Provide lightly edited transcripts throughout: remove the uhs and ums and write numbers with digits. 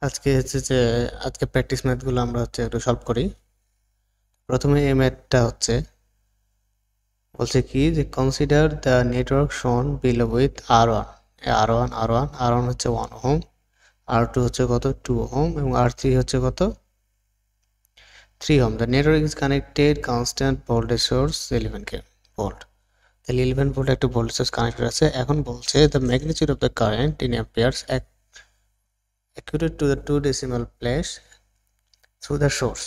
আজকে হচ্ছে যে আজকে প্র্যাকটিস ম্যাথগুলো আমরা হচ্ছে একটু সলভ করি। প্রথমে এই ম্যাথটা হচ্ছে বলছে কি যে কনসিডার দ্য নেটওয়ার্ক শোন বিলো উইথ আর ওয়ান হচ্ছে 1 ওহম, আর টু হচ্ছে কত 2 ওহম এবং আর3 হচ্ছে কত 3 ohm. The network is connected constant voltage source 11 volt. তাহলে 11 ভোল্ট একটা ভোল্টেজ সোর্স কানেক্টেড আছে। এখন বলছে the magnitude of the current in amperes accurate to the 2 decimal place through the source,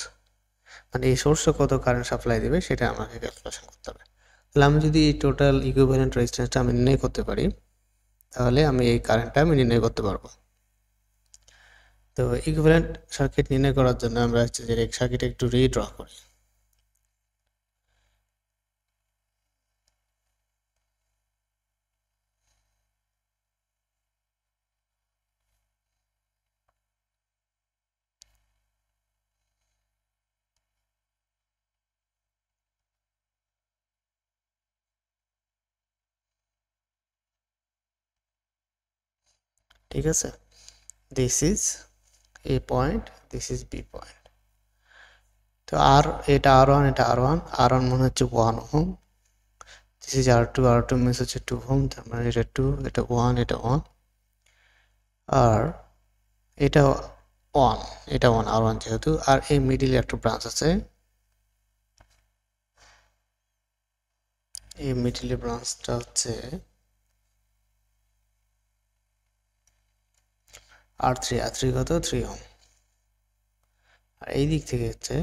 মানে এই সোর্সে কত কারেন্ট সাপ্লাই দেবে সেটা আমাকে ক্যালকুলেশন করতে হবে। তাহলে আমি যদি এই টোটাল ইকুইভ্যালেন্ট রেজিস্ট্যান্সটা আমি নির্ণয় করতে পারি তাহলে আমি এই কারেন্টটা আমি নির্ণয় করতে পারবো। তো ইকুইভ্যালেন্ট সার্কিট নির্ণয় করার জন্য আমরা হচ্ছে যে সার্কিটে একটু রিড্র করি। ঠিক আছে, this is A point, this is B point. তো আর এটা আর ওয়ান, এটা আর ওয়ান মনে হচ্ছে 1 ohm, this is R two means হচ্ছে 2 ওহম, তার মানে এটা 2, এটা 1, এটা 1, আর এটা 1, এটা 1 আর ওয়ান যেহেতু। আর এই মিডিলে একটা ব্রাঞ্চ আছে, এই মিডিলে ব্রাঞ্চটা হচ্ছে আর থ্রি কত 3 ওহম। আর এই দিক থেকে হচ্ছে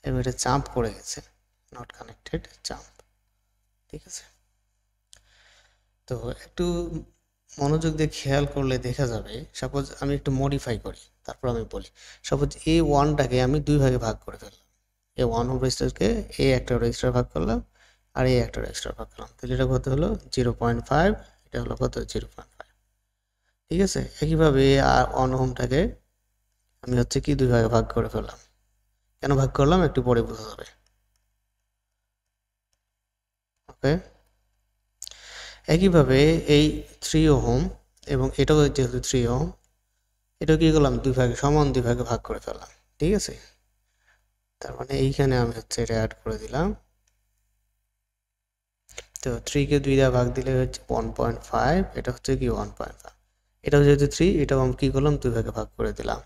এবার এটা জাম্প করে গেছে, নট কানেক্টেড, জাম্প। ঠিক আছে, তো একটু মনোযোগ দিয়ে খেয়াল করলে দেখা যাবে, সাপোজ আমি একটু মডিফাই করি, তারপর আমি বলি। সাপোজ এই ওয়ানটাকে আমি দুই ভাগে ভাগ করে ফেললাম, এই 1 ওহম রেজিস্টারকে এই একটা রেজিস্টার ভাগ করলাম আর এই একটা রেজিস্টার ভাগ করলাম, তাহলে এটা কত হলো 0.5, এটা হলো কত 0.5। ঠিক আছে, একইভাবে আর 1 ওহমটাকে আমি হচ্ছে কি দুই ভাগে ভাগ করে ফেললাম। কেন ভাগ করলাম একটু পরে বোঝা যাবে। ওকে, একইভাবে এই 3 ওহম এবং এটাও যেহেতু 3 ওহম, এটাও কি করলাম সমান দুই ভাগে ভাগ করে ফেললাম। ঠিক আছে, তার মানে এইখানে আমি হচ্ছে এটা অ্যাড করে দিলাম। তো 3কে 2 দিয়ে ভাগ দিলে হচ্ছে 1.5, এটা হচ্ছে কি 1.5। এটাও যেহেতু 3, এটাও আমি কি করলাম দুই ভাগে ভাগ করে দিলাম,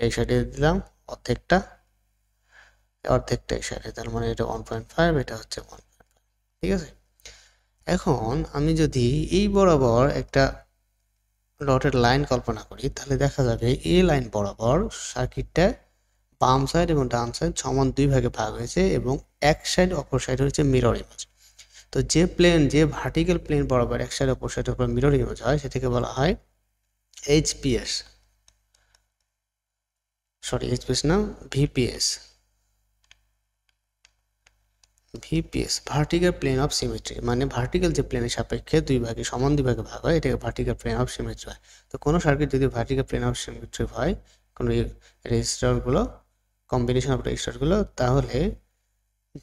এই সাইডে দিলাম অর্ধেকটা, অর্ধেকটা এই সাইডে, তার মানে এটা 1.5, এটা হচ্ছে 1.5। ঠিক আছে, এখন আমি যদি এই বরাবর একটা ডটেড লাইন কল্পনা করি তাহলে দেখা যাবে এই লাইন বরাবর সার্কিটটা বাম সাইড এবং ডান সাইড সমান দুই ভাগে ভাগ হয়েছে এবং এক সাইড অপর সাইড হচ্ছে মিরর ইমেজ। তো যে ভার্টিক্যাল প্লেন বরাবর এক সাইড অপর সাইডের উপর মিরর ইমেজ হয় সেটাকে বলা হয় এইচপিএস, এইচপিএস না, VPS. VPS vertical plane of symmetry, মানে ভার্টিক্যাল যে প্লেনের সাপেক্ষে সমান দুই ভাগে ভাগ হয় এটাকে ভার্টিক্যাল প্লেন অফ সিমেট্রি হয়। তো কোনো সার্কিট যদি ভার্টিক্যাল প্লেন অফ সিমেট্রি হয়, কোনো রেজিস্টারগুলো, কম্বিনেশন অফ রেজিস্টারগুলো, তাহলে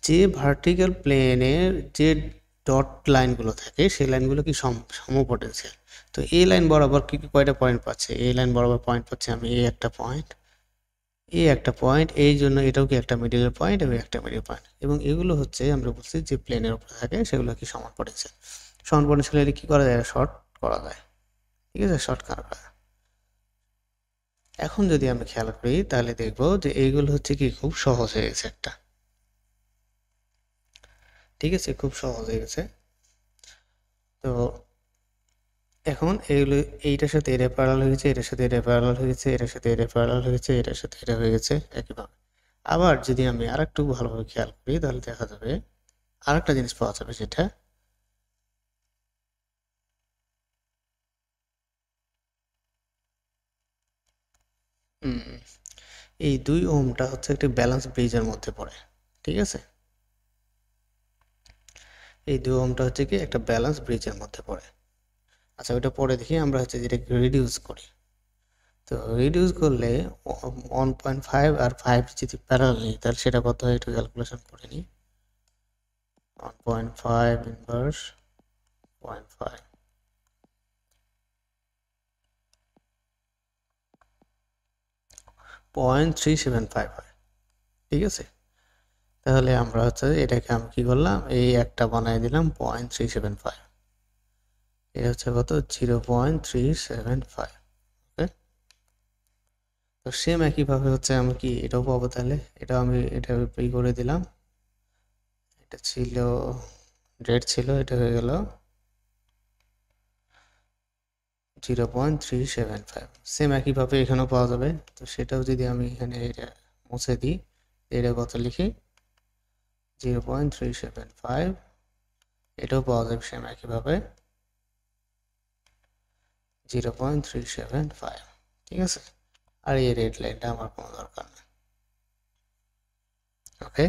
যে ভার্টিক্যাল প্লেনের যে ডট লাইনগুলো থাকে সেই লাইনগুলো কি সম পটেনশিয়াল। তো এই লাইন বরাবর কি কয়টা পয়েন্ট পাচ্ছে, এই লাইন বরাবর পয়েন্ট পাচ্ছে আমি এই একটা পয়েন্ট, এই একটা পয়েন্ট, এই জন্য এটাও কি একটা মিডিলের পয়েন্ট এবং একটা মিডিল পয়েন্ট, এবং এগুলো হচ্ছে আমরা বলছি যে প্লেনের উপরে থাকে সেগুলো কি সমান পটেনশিয়াল। সমান পটেনশিয়াল হলে কি করা যায়, শর্ট করা যায়। ঠিক আছে, শর্ট করা যায়। এখন যদি আমি খেয়াল করি তাহলে দেখবো যে এইগুলো হচ্ছে কি খুব সহজ হয়ে গেছে একটা। ঠিক আছে, খুব সহজ হয়ে গেছে। তো এখন এইগুলো, এইটার সাথে এটা প্যারালাল হয়ে গেছে, এটার সাথে এটা প্যারালাল হয়ে গেছে, এটার সাথে এটা প্যারালাল হয়ে গেছে, এটার সাথে এটা হয়ে গেছে একইভাবে। আবার যদি আমি আরেকটু ভালোভাবে খেয়াল করি তাহলে দেখা যাবে আরেকটা জিনিস পাওয়া যাবে, যেটা এই 2 ওহমটা হচ্ছে একটি ব্যালেন্স ব্রিজের মধ্যে পড়ে। ঠিক আছে, এই 2 ওহমটা হচ্ছে কি একটা ব্যালেন্স ব্রিজের মধ্যে পড়ে। আচ্ছা, ওইটা পরে দেখি আমরা হচ্ছে যেটাকে রিডিউস করি। তো রিডিউস করলে 1.5 আর 5 যদি প্যারালাল নিই তাহলে সেটা কত হয় একটু ক্যালকুলেশন করে নিই। 1.5 ইনভার্স 0.5, 0.375 হয়, ঠিক আছে। তাহলে আমরা হচ্ছে এটাকে আমি কি করলাম, এই একটা বানাই দিলাম 0.375, এটা হচ্ছে কত 0.375। ওকে, তো সেম একইভাবে হচ্ছে আমি কি এটাও পাবো, তাহলে এটা আমি এটা পে করে দিলাম, এটা ছিল রেট ছিল, এটা হয়ে গেল 0.375। সেম একইভাবে এখানেও পাওয়া যাবে, তো সেটাও যদি আমি এখানে এটা মুছে দিই, এটা কত লিখি 0.375, এটাও পাওয়া যাবে সেম একইভাবে 0.375, ঠিক আছে। আর এই রেড লাইনটা আমার কোনো দরকার নেই। ওকে,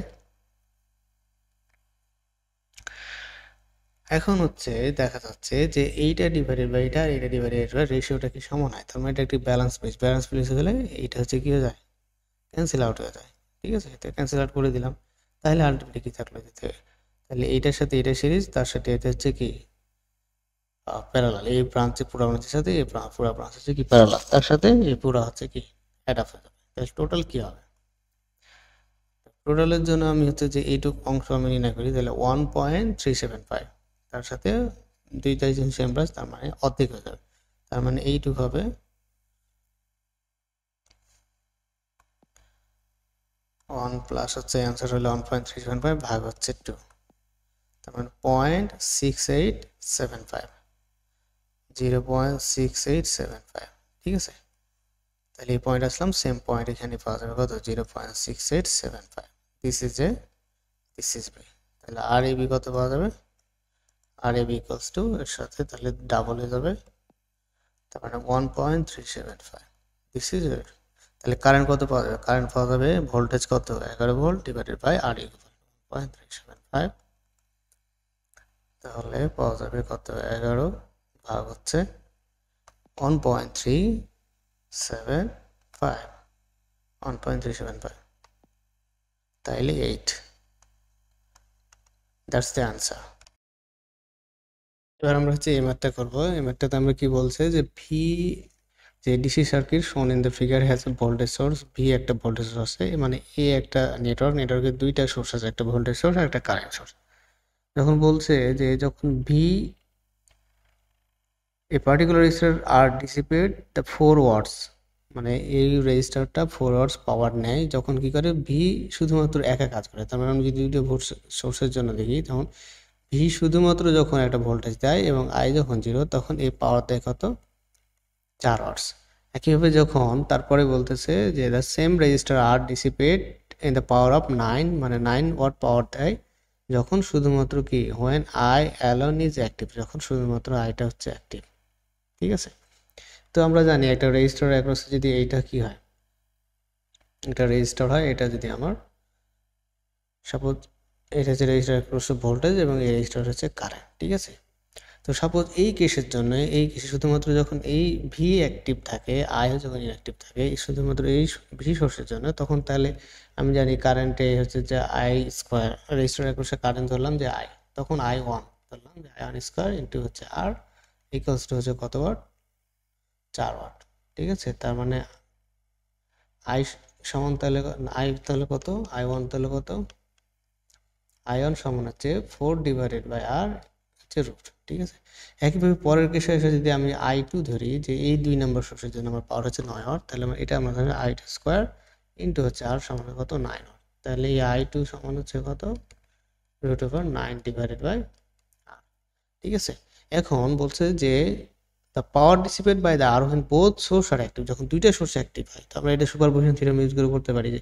এখন হচ্ছে দেখা যাচ্ছে যে এইটা ডিভাইডেড বাই এটা আর এটা ডিভাইডেড বাই রেশিওটা কি সমান হয়, তার মানে এটা একটি ব্যালেন্স পেজ, ব্যালেন্স পেজ হলে এইটা হচ্ছে কি হয়ে যায়, ক্যান্সেল আউট হয়ে যায়, ঠিক আছে। তো ক্যান্সেল আউট করে দিলাম, তাহলে আলটিমেটলি কি থাকলো দিতে, তাহলে এইটার সাথে এটা সিরিজ, তার সাথে এটা হচ্ছে কি প্যারালাল, এই ব্রাঞ্চে পুরো ব্রাঞ্চের সাথে এই পুরো ব্রাঞ্চ হচ্ছে কি প্যারালাল, তার সাথে এই পুরো হচ্ছে কি অ্যাড আপ হয়ে যাবে। তাহলে টোটাল কি হবে, টোটালের জন্য আমি হচ্ছে যে এইটুক অংশ আমি নির্ণয় করি, তাহলে 1.375, তার সাথে দুইটাই যেহেতু সেম ব্রাঞ্চ, তার মানে অর্ধেক হয়ে যাবে, তার মানে এইটুক হবে 1 প্লাস হচ্ছে অ্যান্সার হলো 1.375 ভাগ হচ্ছে 2, তার মানে 0.6875, 0.6875, ঠিক আছে। তাহলে এই পয়েন্ট আসলাম, সেম পয়েন্ট এখানে পাওয়া যাবে কত 0.6875, this is A, this is B, তাহলে আর এ বি কত পাওয়া যাবে, R A B equals to এর সাথে তাহলে ডাবল হয়ে যাবে, তার মানে 1.375, দিস ইজ ইট। তাহলে কারেন্ট কত পাওয়া যাবে, কারেন্ট পাওয়া যাবে ভোল্টেজ কত 11 volt divided by R equal 1.375, তাহলে পাওয়া যাবে কত 11 ভাগ হচ্ছে 1.375, 1.375, তাইলে 8, দ্যাটস দ্য আনসার। এবার আমরা হচ্ছে এই ম্যাথটা করবো, এই ম্যাথটাতে আমরা কি বলছে যে ভি, যে ডিসি সার্কিট শোন in the figure has a voltage source, V একটা ভোল্টেজ সোর্স আছে, মানে এ একটা নেটওয়ার্ক, নেটওয়ার্কের দুইটা সোর্স আছে, একটা ভোল্টেজ সোর্স আর একটা কারেন্ট সোর্স। যখন বলছে যে যখন V a particular resistor R dissipate the 4 watts, মানে এই রেজিস্টারটা 4 ওয়াটস পাওয়ার নেয়, যখন কি করে ভি শুধুমাত্র একা কাজ করে, তার মানে আমি যদি দুইটা ভোল্ট সোর্সের জন্য দেখি, তখন ভি শুধুমাত্র যখন একটা ভোল্টেজ দেয় এবং আই যখন 0, তখন এই পাওয়ার দেয় কত 4 ওয়াটস। একইভাবে যখন তারপরে বলতেছে যে the same resistor R dissipate in the power of 9, মানে 9 ওয়াট পাওয়ার দেয় যখন শুধুমাত্র কি when I alone is active, যখন শুধুমাত্র আইটা হচ্ছে অ্যাক্টিভ, ঠিক আছে। তো আমরা জানি একটা রেজিস্টার অ্যাক্রসে যদি এইটা কি হয়, একটা রেজিস্টার হয়, এটা যদি আমার সাপোজ এটা হচ্ছে রেজিস্টার অ্যাক্রসে ভোল্টেজ এবং এই রেজিস্টার হচ্ছে কারেন্ট, ঠিক আছে। তো সাপোজ এই কেসের জন্য, এই কেসে শুধুমাত্র যখন এই ভি অ্যাক্টিভ থাকে, আইও যখন ইনঅ্যাক্টিভ থাকে, শুধুমাত্র এই ভি সোর্সের জন্য, তখন তাহলে আমি জানি কারেন্টে হচ্ছে যে আই স্কোয়ার, রেজিস্টার অ্যাক্রসে কারেন্ট ধরলাম যে আই, তখন আই ওয়ান ধরলাম যে আই ওয়ান স্কোয়ার ইন্টু হচ্ছে আর ইকুয়ালস টু হচ্ছে কত ওয়াট 4 ওয়াট, ঠিক আছে। তার মানে আই সমান তাহলে আই তাহলে কত, আই ওয়ান তাহলে কত, আই ওয়ান সমান হচ্ছে 4 ডিভাইডেড বাই আর হচ্ছে রুট, ঠিক আছে। একইভাবে পরের কেসে এসে যদি আমি আই টু ধরি, যে এই 2 নম্বর সোর্সের জন্য আমার পাওয়ার হচ্ছে 9 ওয়াট, তাহলে এটা আমরা ধরি আই টু স্কোয়ার ইন্টু হচ্ছে আর সমান কত 9 ওয়াট, তাহলে এই আই টু সমান হচ্ছে কত root over 9 divided by R, ঠিক আছে। এখন বলছে যে the power dissipated by the R when both source are active, যখন দুইটা সোর্স অ্যাক্টিভ হয়, তো আমরা এটা সুপারপজিশন থিওরেম ইউজ করে করতে পারি যে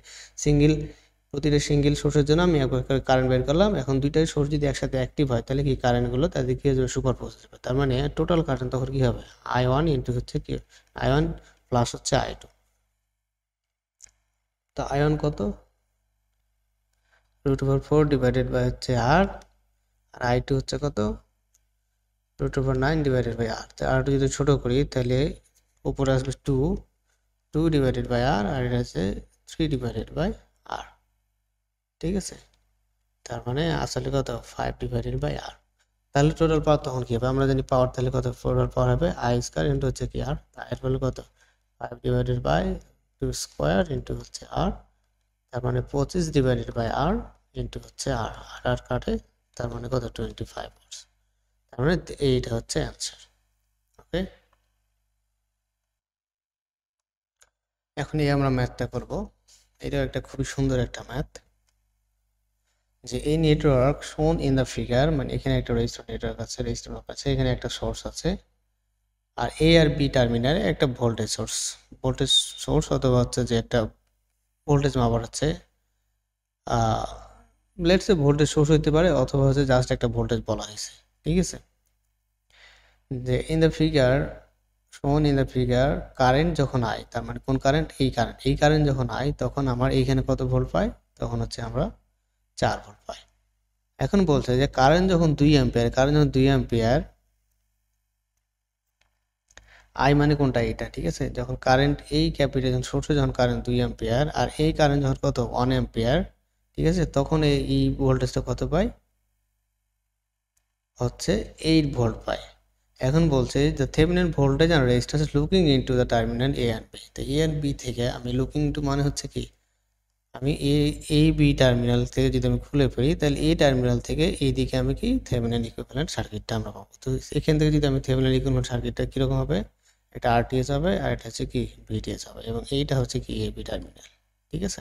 প্রতিটা সিঙ্গেল সোর্সের জন্য আমি একবার কারেন্ট বের করলাম, এখন দুইটাই সোর্স যদি একসাথে অ্যাক্টিভ হয়, তাহলে কি কারেন্টগুলো তাদের কি হয়ে যাবে, সুপারপোজ হয়ে যাবে, তার মানে টোটাল কারেন্ট তখন কি হবে আই ওয়ান ইন্টু হচ্ছে কি আই ওয়ান প্লাস হচ্ছে আই টু, তো আই ওয়ান কত রুট ওভার 4 ডিভাইডেড বাই হচ্ছে আর আই টু হচ্ছে কত রুট ওভার 9 ডিভাইডেড বাই আর, তো আর টু যদি ছোটো করি তাহলে উপরে আসবে 2 ডিভাইডেড বাই আর, আর এটা হচ্ছে 3 ডিভাইডেড বাই আর, ঠিক আছে। তার মানে আসলে কত 5 ডিভাইডেড বাই আর, তাহলে টোটাল পাওয়ার তখন কি হবে, আমরা জানি পাওয়ার তাহলে কত টোটাল পাওয়ার হবে আই স্কয়ার ইন্টু হচ্ছে কি আর, এর ফলে কত 5 divided by two square into হচ্ছে আর, তার মানে 25 ডিভাইডেড বাই আর ইন্টু হচ্ছে আর, আর কাটে, তার মানে কত 25 ওয়াটস। তার মানে এইটা হচ্ছে অ্যান্সার। ওকে, এখন এই আমরা ম্যাথটা করব। এটাও একটা খুবই সুন্দর একটা ম্যাথ, যে এই নেটওয়ার্ক শোন ইন দ্য ফিগার, মানে এখানে একটা রেজিস্টার নেটওয়ার্ক আছে, রেজিস্টার আছে, এখানে একটা সোর্স আছে, আর এ আর বি টার্মিনালে একটা ভোল্টেজ সোর্স অথবা হচ্ছে যে একটা ভোল্টেজ মাপার হচ্ছে, লেটস সে ভোল্টেজ সোর্স হইতে পারে অথবা হচ্ছে জাস্ট একটা ভোল্টেজ বলা হয়েছে। ঠিক আছে, যে ইন দ্য ফিগার শোন ইন দ্য ফিগার কারেন্ট যখন আয়, তার মানে কোন কারেন্ট, এই কারেন্ট যখন আয় তখন আমার এইখানে কত ভোল্ট পাই, তখন হচ্ছে আমরা 4 ভোল্ট পাই। এখন বলছে যে কারেন্ট যখন 2 অ্যাম্পিয়ার, কারেন্ট যখন 2 অ্যাম্পিয়ার, আই মানে কোনটা, এটা। ঠিক আছে, যখন কারেন্ট এই ক্যাপিটাল যখন সোর্সে যখন কারেন্ট 2 অ্যাম্পিয়ার আর এই কারেন্ট যখন কত 1 অ্যাম্পিয়ার, ঠিক আছে, তখন এই ভোল্টেজটা কত পাই, হচ্ছে 8 ভোল্ট পাই। এখন বলছে যে থেভেনিন ভোল্টেজ আর resistance looking into the terminal A and B. তো এ অ্যান্ড বি থেকে আমি লুকিং ইনটু মানে হচ্ছে কি, আমি এই বি টার্মিনাল থেকে যদি আমি খুলে ফেলি, তাহলে এই টার্মিনাল থেকে এই দিকে আমি কি থেভেনিন ইকুইভ্যালেন্ট সার্কিটটা আমরা পাবো। তো এখান থেকে যদি আমি থেভেনিন ইকুইভ্যালেন্ট সার্কিটটা কীরকম হবে, এটা আরটিএস হবে আর এটা হচ্ছে কি ভিটিএস হবে, এবং এইটা হচ্ছে কি এবি টার্মিনাল। ঠিক আছে,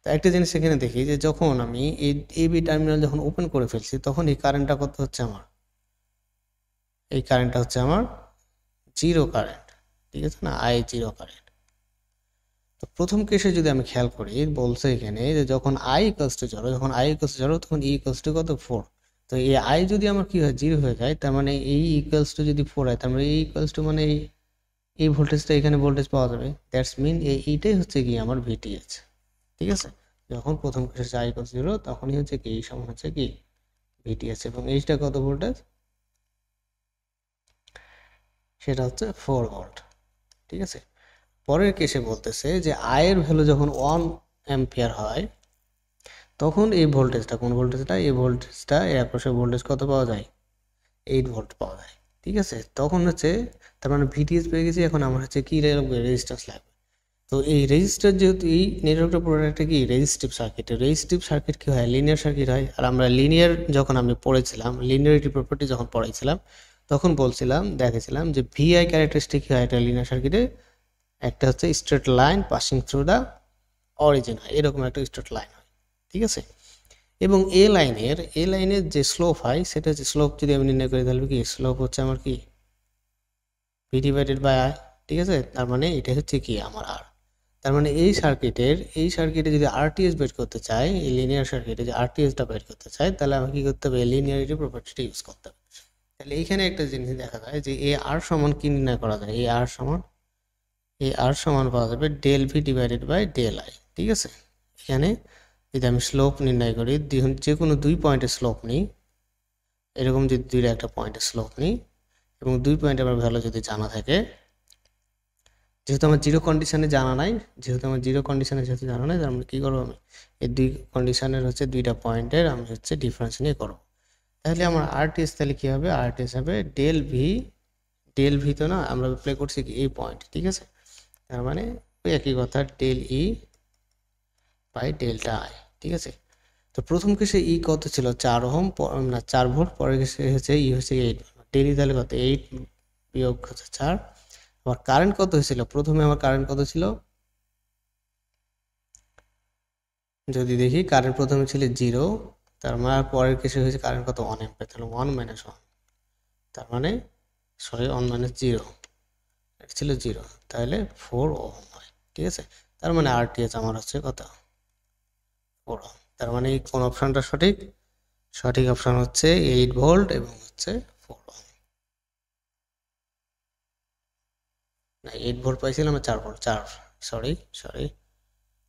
তো একটা জিনিস এখানে দেখি যে যখন আমি এই এবি টার্মিনাল যখন ওপেন করে ফেলছি, তখন এই কারেন্টটা কত হচ্ছে আমার, এই কারেন্টটা হচ্ছে আমার জিরো কারেন্ট। ঠিক আছে না, আই জিরো কারেন্ট। তো প্রথম কেসে যদি আমি খেয়াল করি, বলছে এখানে যে যখন আই ইকুয়ালস টু জিরো, যখন আই ইকুয়ালস টু জিরো তখন ই ইকুয়ালস টু কত 4। তো এই আই যদি আমার কি হয় জিরো হয়ে যায়, তার মানে এই ইকুয়ালস টু যদি 4 হয়, তার মানে এই ইকুয়ালস টু মানে এই ভোল্টেজটা এখানে ভোল্টেজ পাওয়া যাবে, দ্যাটস মিন এইটাই হচ্ছে কি আমার ভিটিএইচ। ঠিক আছে, যখন প্রথম কেসে আই ইকুয়ালস জিরো তখনই হচ্ছে কি এই সমান হচ্ছে কি ভিটিএইচ, এবং এইটা কত ভোল্টেজ, সেটা হচ্ছে 4 ভোল্ট। ঠিক আছে, পরের কেসে বলতেছে যে আয়ের ভ্যালু যখন 1 অ্যাম্পিয়ার হয়, তখন এই ভোল্টেজটা, কোন ভোল্টেজটা, এই ভোল্টেজটা এর অ্যাক্রসে ভোল্টেজ কত পাওয়া যায়, 8 ভোল্ট পাওয়া যায়। ঠিক আছে, তখন হচ্ছে তার মানে ভিটিএস পেয়ে গেছি, এখন আমার হচ্ছে কি লাগবে, রেজিস্ট্যান্স লাগবে। তো এই রেজিস্টার যেহেতু এই নেটওয়ার্কটা পুরোটা কি রেজিস্টিভ সার্কিট, রেজিস্টিভ সার্কিট কি হয়, লিনিয়ার সার্কিট হয়। আর আমরা লিনিয়ার যখন আমি পড়েছিলাম, লিনিয়ারিটি প্রপার্টি যখন পড়াইছিলাম, তখন বলছিলাম, দেখেছিলাম যে ভিআই ক্যারেক্টারিস্টিক কি হয় একটা লিনিয়ার সার্কিটে, একটা হচ্ছে straight line passing through the origin হয়, এরকম একটা স্ট্রেট লাইন হয়। ঠিক আছে, এবং এ লাইনের যে স্লোপ হয়, সেটা হচ্ছে স্লোপ যদি আমি নির্ণয় করি, তাহলে কি স্লোপ হচ্ছে আমার কি ভি ডিভাইডেড বাই আই। ঠিক আছে, তার মানে এটা হচ্ছে কি আমার আর। তার মানে এই সার্কিটে যদি আরটিএস বের করতে চাই, এই লিনিয়ার সার্কিটে যে আরটিএসটা বের করতে চাই, তাহলে আমাকে কি করতে হবে, লিনিয়ারিটি প্রপার্টিটা ইউজ করতে হবে। তাহলে এইখানে একটা জিনিস দেখা যায় যে এ আর সমান কি নির্ণয় করা যায়, এ আর সমান পাওয়া যাবে del V divided by del I. ঠিক আছে, এখানে যদি আমি স্লোপ নির্ণয় করি, যে কোনো 2 পয়েন্টের স্লোপ নিই, এরকম যদি দুইটা একটা পয়েন্টের স্লোপ নিই, এবং 2 পয়েন্ট আমার ভ্যালু যদি জানা থাকে, যেহেতু আমার জিরো কন্ডিশনে জানা নাই, যেহেতু জানা নাই, তার মানে কী করবো, আমি এই 2 কন্ডিশনের হচ্ছে 2টা পয়েন্টের আমি হচ্ছে ডিফারেন্স নিয়ে করবো। তাহলে আমার আরটিএস তাহলে কী হবে, আরটিএস হবে ডেল ভি তো না, আমরা প্লে করছি কি এই পয়েন্ট। ঠিক আছে, তার মানে ওই একই কথা, del E by delta I. ঠিক আছে, তো প্রথম কেসে ই কত ছিল 4 ওহম, না 4 ভোল্ট, পরের কেসে হচ্ছে ই হচ্ছে 8 ভোল্ট, ডেল ই তাহলে কত 8 বিয়োগ হচ্ছে 4। আমার কারেন্ট কত হয়েছিল, প্রথমে আমার কারেন্ট কত ছিল, যদি দেখি কারেন্ট প্রথমে ছিল 0, তার মানে পরের কেসে হয়েছে কারেন্ট কত 1 অ্যাম্পিয়ার, তাহলে 1 মাইনাস 1, তার মানে 1 মাইনাস 0, এটা ছিল 0, তাহলে 4 ওহম হয়। ঠিক আছে, তার মানে আরটিএস আমার হচ্ছে কত 4 ওহম। তার মানে কোন অপশনটা সঠিক, সঠিক অপশন হচ্ছে 8 ভোল্ট এবং হচ্ছে 4 ওহম। না, 8 ভোল্ট পাইছিলাম, 4 ভোল্ট, সরি,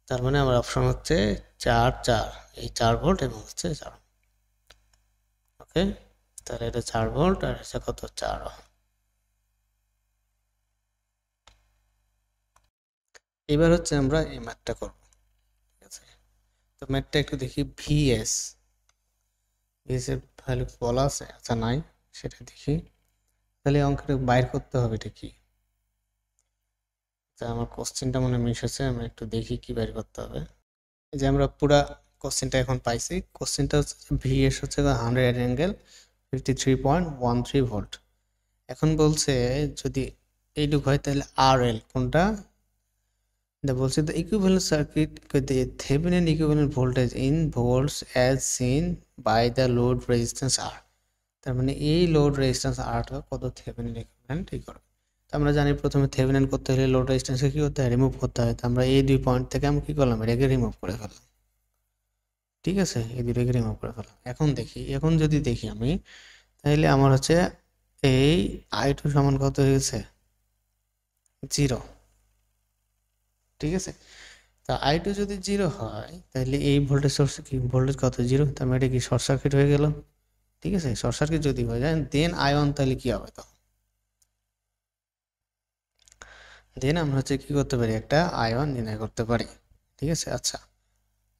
তার মানে আমার অপশন হচ্ছে 4 এই 4 ভোল্ট এবং হচ্ছে 4। ওকে, তাহলে এটা 4 ভোল্ট আর হচ্ছে কত 4 ওহম। এবার হচ্ছে আমরা এই ম্যাথটা করব। ঠিক আছে, তো ম্যাথটা একটু দেখি, ভিএস এর ভ্যালু বলা আছে, আচ্ছা নাই, সেটা দেখি। তাহলে অঙ্কটা বাইর করতে হবে, এটা কি, তা আমার কোশ্চেনটা মনে মিস হচ্ছে, আমি একটু দেখি কি বের করতে হবে। এই যে আমরা পুরা কোশ্চেনটা এখন পাইছি। কোশ্চেনটা হচ্ছে ভিএস হচ্ছে 100 অ্যাঙ্গেল 53.13 ভোল্ট। এখন বলছে যদি এইটুকু হয় তাহলে আর এল কোনটা, বলছে the equivalent circuit the Thevenin equivalent voltage in volts as seen by the load resistance R. তার মানে এই লোড রেজিস্ট্যান্স আরটা কত থেভেনিন ইকুইভ্যালেন্ট ঠিক করবে। তো আমরা জানি প্রথমে থেভেনিন করতে হলে লোড রেজিস্ট্যান্সকে কী করতে হয়, রিমুভ করতে হয়। তো আমরা এই দুই পয়েন্ট থেকে আমি কী করলাম, এটাকে রিমুভ করে ফেললাম। ঠিক আছে, এই দুটোকে রিমুভ করে ফেললাম। এখন যদি দেখি আমি, তাহলে আমার হচ্ছে এই I2 সমান কত হয়েছে, 0। ঠিক আছে, তা I2 যদি 0 হয় তাহলে এই ভোল্টেজ সোর্স কি, ভোল্টেজ কত, 0। তার মানে এটা কি শর্ট সার্কিট হয়ে গেল। ঠিক আছে, শর্ট সার্কিট যদি হয়ে যায় দেন I1 তাহলে কি হবে, তো দেন আমরা হচ্ছে কি করতে পারি, একটা I1 নির্ণয় করতে পারি। ঠিক আছে, আচ্ছা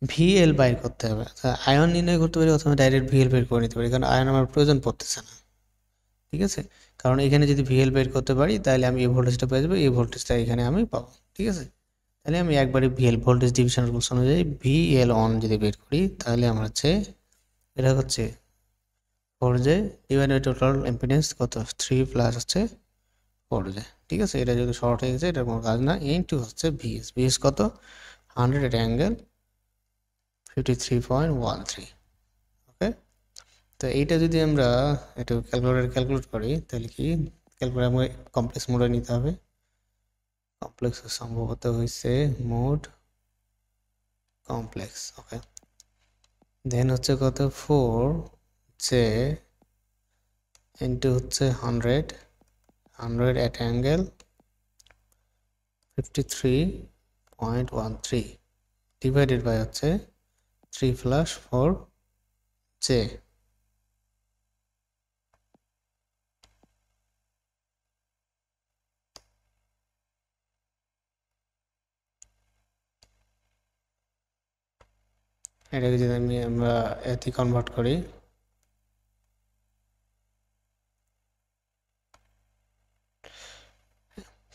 VL বাইর করতে হবে। I1 নির্ণয় করতে পারি অথবা ডাইরেক্ট VL বের করে নিতে পারি, কারণ I1 আমার প্রয়োজন পড়তেছে না। ঠিক আছে, কারণ এখানে যদি VL বের করতে পারি তাহলে আমি এই ভোল্টেজটা পেয়ে যাবো, এই ভোল্টেজটা এখানে আমি পাবো। ঠিক আছে, তাহলে আমি একবারে VL ভোল্টেজ ডিভিশন রুলস অনুযায়ী VL অন যদি বের করি তাহলে আমার হচ্ছে এটা হচ্ছে ভোল্টেজ ডিভাইডেড টোটাল ইম্পিডেন্স কত, 3 প্লাস হচ্ছে ভোল্টেজ। ঠিক আছে, এটা যদি শর্ট হয়ে গেছে, এটা কোনো কাজ না। ইনটু হচ্ছে VS কত, 100 অ্যাঙ্গেল 53.13। ওকে, তো এইটা যদি আমরা একটু ক্যালকুলেট করি তাহলে কি, ক্যালকুলেট আমাকে কমপ্লেক্স মোডে নিতে হবে। কমপ্লেক্স সম্ভবত হয়েছে মোড কমপ্লেক্স। ওকে, দেন হচ্ছে কত, 4J ইন্টু হচ্ছে 100 অ্যাট অ্যাঙ্গেল 53.13 ডিভাইডেড বাই হচ্ছে 3 প্লাস 4J। এটাকে যদি আমরা এতে কনভার্ট করি,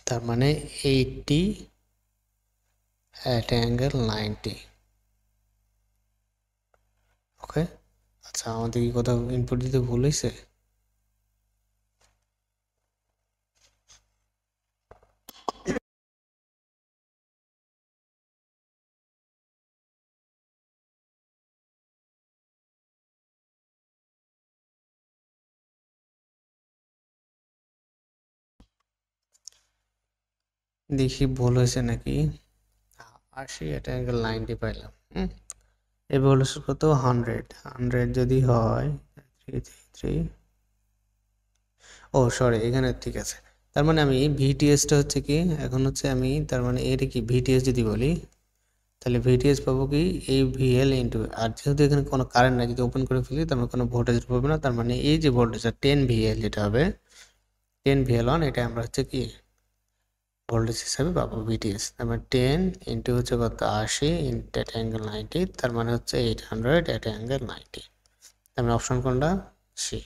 তার মানে 80 অ্যাট অ্যাঙ্গেল 90। ওকে, আচ্ছা আমাদের কি কোথাও ইনপুট দিতে ভুল হয়েছে, দেখি ভুল হয়েছে নাকি। 80 অ্যাট অ্যাঙ্গেল 90 পাইলাম। এই ভোল্টেজ কত, 100 যদি হয় 333, ও সরি এখানে ঠিক আছে। তার মানে আমি ভিটিএসটা হচ্ছে কি, এখন হচ্ছে আমি তার মানে এটা কি ভিটিএস যদি বলি তাহলে ভিটিএস পাবো কি, এই ভিএল ইন্টু, আর যেহেতু এখানে কোনো কারেন্ট নাই, যদি ওপেন করে ফেলি তার মানে কোনো ভোল্টেজ পাবো না। তার মানে এই যে ভোল্টেজটা 10 ভিএল যেটা হবে 10 ভিএল অন, এটা আমরা হচ্ছে কি ভোল্টেজ হিসাবে পাবো ভিটিএস। তার মানে 10 ইন্টু হচ্ছে কত, 80 ইন্টু অ্যাট অ্যাঙ্গেল 90, তার মানে হচ্ছে 800 অ্যাট অ্যাঙ্গেল 90। তার মানে অপশন কোনটা, সি।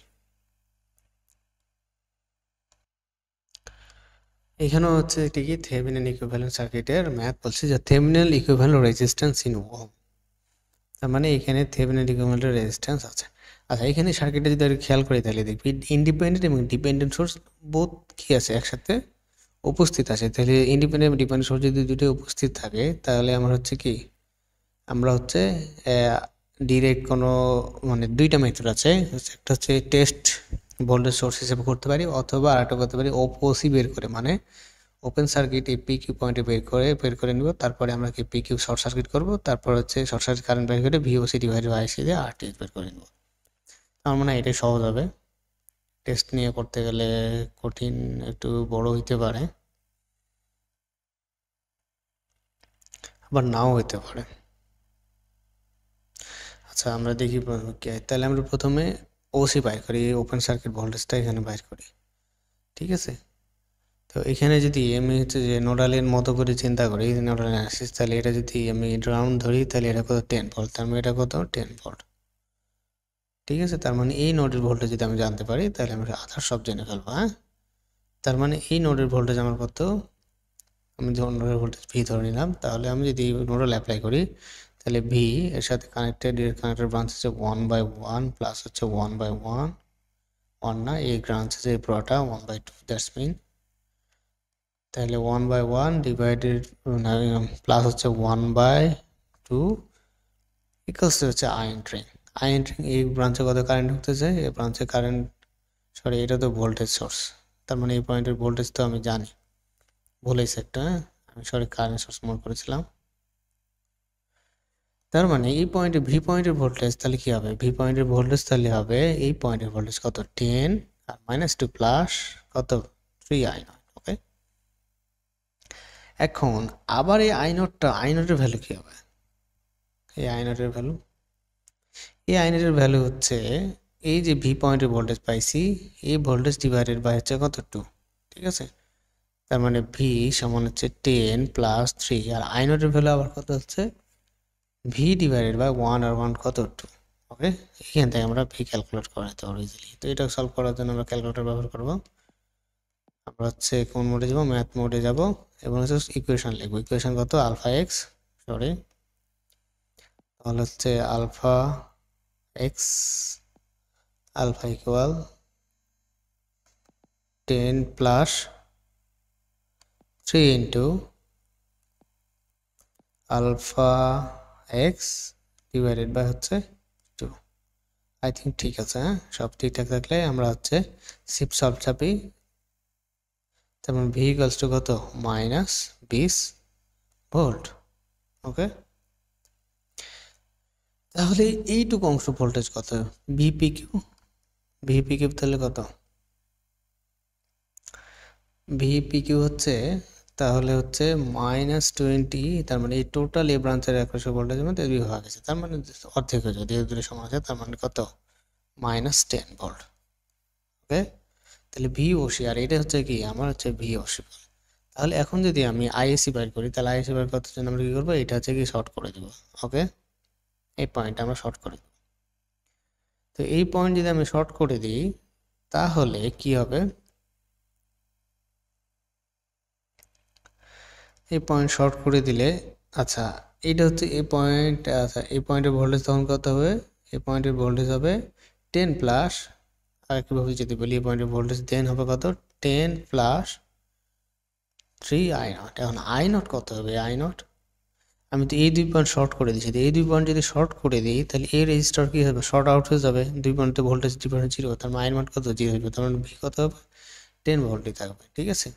এখানেও হচ্ছে এটি কি থেভেনিন ইকুইভ্যালেন্ট সার্কিটের ম্যাথ বলছে যে Thevenin equivalent resistance in ohm. তার মানে এখানে থেভেনিন ইকুইভ্যালেন্ট রেজিস্ট্যান্স আছে। আচ্ছা এখানে সার্কিটে যদি আর খেয়াল করি তাহলে দেখবি ইন্ডিপেন্ডেন্ট এবং ডিপেন্ডেন্ট সোর্স বোথ কি আছে, একসাথে উপস্থিত আছে। তাহলে ইন্ডিপেন্ডেন্ট ডিপেন্ডেন্ট সোর্স যদি দুটো উপস্থিত থাকে তাহলে আমার হচ্ছে কি, আমরা হচ্ছে ডিরেক্ট কোনো মানে দুইটা মেথড আছে, একটা হচ্ছে টেস্ট ভোল্টেজ সোর্স হিসেবে করতে পারি, অথবা আরেকটা করতে পারি ওপোসি বের করে, মানে ওপেন সার্কিট এই পি কিউ পয়েন্টে বের করে নিব। তারপরে আমরা কি পি কিউ শর্ট সার্কিট করব, তারপর হচ্ছে শর্ট সার্কিট কারেন্ট বের করে ভিওসি ডিভাইড বাই আইসি দিয়ে আরটিএস বের করে নিব। আমার মনে হয় এটাই সহজ হবে। টেস্ট নিয়ে করতে গেলে কঠিন একটু বড় হইতে পারে, আবার নাও হইতে পারে। আচ্ছা আমরা দেখি তাহলে আমরা প্রথমে ওসি বাইর করি, ওপেন সার্কিট ভোল্টেজটা এখানে বাইর করি। ঠিক আছে, তো এখানে যদি আমি হচ্ছে যে নোডালের মতো করে চিন্তা করি, নোডাল অ্যানালিসিস, তাহলে এটা যদি আমি গ্রাউন্ড ধরি তাহলে এটা কত 10 ভোল্ট, তার মানে এটা কত 10 ভোল্ট। ঠিক আছে, তার মানে এই নোডের ভোল্টেজ যদি আমি জানতে পারি তাহলে আমি আধার সব জেনে ফেলবো। হ্যাঁ, তার মানে এই নোডের ভোল্টেজ আমার কত আমি যখন নোডের ভোল্টেজ ভি ধরে নিলাম, তাহলে আমি যদি নোডাল অ্যাপ্লাই করি তাহলে ভি এর সাথে কানেক্টেড ব্রাঞ্চ হচ্ছে 1/1 প্লাস হচ্ছে 1/1, 1 না, এই ব্রাঞ্চ হচ্ছে এই পুরোটা 1/2, দ্যাটস মিন তাহলে 1/1 ডিভাইডেড প্লাস হচ্ছে 1/2 ইকুয়ালস হচ্ছে আই এন্ট্রিং। আই এন্ট্রিং এই ব্রাঞ্চে কত কারেন্ট ঢুকতেছে, এই ব্রাঞ্চে কারেন্ট, সরি এটা তো ভোল্টেজ সোর্স, তার মানে এই পয়েন্টের ভোল্টেজ তো আমি জানি, ভুলেছি একটা, আমি সরি কারেন্ট সোর্স মনে করেছিলাম। তার মানে এই পয়েন্টে ভি পয়েন্টের ভোল্টেজ তাহলে কি হবে, ভি পয়েন্টের ভোল্টেজ তাহলে হবে এই পয়েন্টের ভোল্টেজ কত 10 আর -2 প্লাস কত 3i0। ওকে, এখন আবার এই আই0টের ভ্যালু কি হবে, এই আই0টের ভ্যালু, এই আই0টের ভ্যালু হচ্ছে এই যে ভি পয়েন্টের ভোল্টেজ পাইছি এই ভোল্টেজ ডিভাইডেড বাই হচ্ছে কত 2, ঠিক আছে। তার মানে ভি সমান হচ্ছে 10 প্লাস 3 আর আই0টের ভ্যালু আবার কত হচ্ছে ভি ডিভাইডেড বাই 1 আর 1 কত 2। ওকে, এখান থেকে আমরা ভি ক্যালকুলেট করে নিতে পারবো ইজিলি। তো এটা সলভ করার জন্য আমরা ক্যালকুলেটর ব্যবহার করব। আমরা হচ্ছে কোন মোডে যাব, ম্যাথ মোডে যাব এবং হচ্ছে ইকুয়েশন লিখব। ইকুয়েশন কত আলফা এক্স, সরি তাহলে হচ্ছে alpha X alpha equal 10 plus 3 into alpha X divided by হচ্ছে 2। আই থিঙ্ক ঠিক আছে, হ্যাঁ সব ঠিকঠাক থাকলে আমরা হচ্ছে শিফট সলভ চাপি, তারপর ভি ইকুয়ালস টু কত -20 ভোল্ট। ওকে, তাহলে এইটুকু অংশ ভোল্টেজ কত, ভিপি কিউ তাহলে কত, ভিপি কিউ হচ্ছে তাহলে হচ্ছে -20, তার মানে এই টোটাল এই ব্রাঞ্চের একশো ভোল্টেজের মধ্যে দুই ভাগ আছে, তার মানে অর্ধেক হয়ে যায়, দুই সমান আছে, তার মানে কত -10 ভোল্ট। ওকে, তাহলে ভি ওসি আর এটা হচ্ছে কি আমার হচ্ছে ভি ওসি। তাহলে এখন যদি আমি আইএসি বাইর করি তাহলে আইএসি বাইর করার জন্য আমরা কি করবো, এটা হচ্ছে কি শর্ট করে দেবো। ওকে, এই পয়েন্ট আমরা শর্ট করে দেব। তো এই পয়েন্ট যদি আমি শর্ট করে দিই তাহলে কি হবে, এই পয়েন্ট শর্ট করে দিলে, আচ্ছা এইটা হচ্ছে এই পয়েন্ট, আচ্ছা এই পয়েন্টের ভোল্টেজ তখন কত হবে, এই পয়েন্টের ভোল্টেজ হবে 10 প্লাস, আর কীভাবে যদি বলি এই পয়েন্টের ভোল্টেজ দেন হবে কত 10 প্লাস 3i0। এখন i0 কত হবে, i0 আমি তো এই দুই পয়েন্ট শর্ট করে দিচ্ছি, এই দুই পয়েন্ট যদি শর্ট করে দিই তাহলে এই রেজিস্টার কি হবে, শর্ট আউট হয়ে যাবে, দুই পয়েন্টে ভোল্টেজ ডিফারেন্স 0, তার মানে i0 কত 0 হবে, তার মানে ভি কত হবে 10 ভোল্টই থাকবে। ঠিক আছে,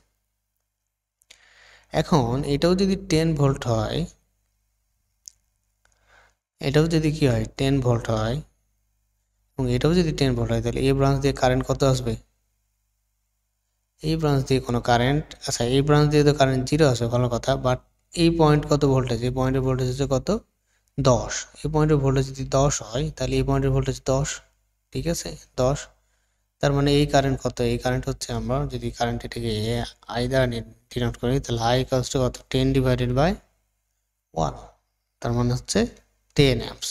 এখন এটাও যদি 10 ভোল্ট হয়, এটাও যদি কি হয় 10 ভোল্ট হয় এবং এটাও যদি 10 ভোল্ট হয় তাহলে এই ব্রাঞ্চ দিয়ে কারেন্ট কত আসবে, এই ব্রাঞ্চ দিয়ে কোনো কারেন্ট, আচ্ছা এই ব্রাঞ্চ দিয়ে তো কারেন্ট 0 আসবে ভালো কথা, বাট এই পয়েন্ট কত ভোল্টেজ, এই পয়েন্টের ভোল্টেজ হচ্ছে কত 10, এই পয়েন্টের ভোল্টেজ যদি 10 হয় তাহলে এই পয়েন্টের ভোল্টেজ 10, ঠিক আছে 10, তার মানে এই কারেন্ট কত, এই কারেন্ট হচ্ছে আমরা যদি কারেন্ট এটাকে আই দ্বারা ডিনোট করি তাহলে আই ইকুয়ালস টু কত 10 ডিভাইডেড বাই 1, তার মানে হচ্ছে 10 অ্যাম্পস।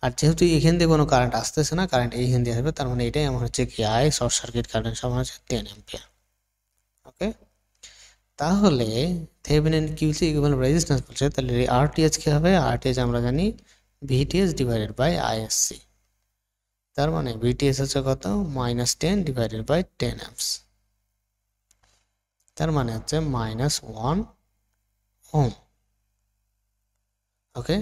আর যেহেতু এখান দিয়ে কোনো কারেন্ট আসতেছে না, কারেন্ট এইখান দিয়ে আসবে, তার মানে এটাই আমার হচ্ছে কি আই শর্ট সার্কিট কারেন্ট সমান হচ্ছে 10 অ্যাম্পিয়ার। ওকে, তাহলে থেভেনিন কিউসি ইকুইভ্যালেন্ট রেজিস্ট্যান্স বলছে, তাহলে আরটিএইচ কি হবে, আরটিএইচ আমরা জানি ভিটিএস ডিভাইডেড বাই আইএসসি, তার মানে ভিটিএস হচ্ছে কত -10 ডিভাইডেড বাই 10 অ্যাম্পস, তার মানে হচ্ছে -1 ওহম। ওকে,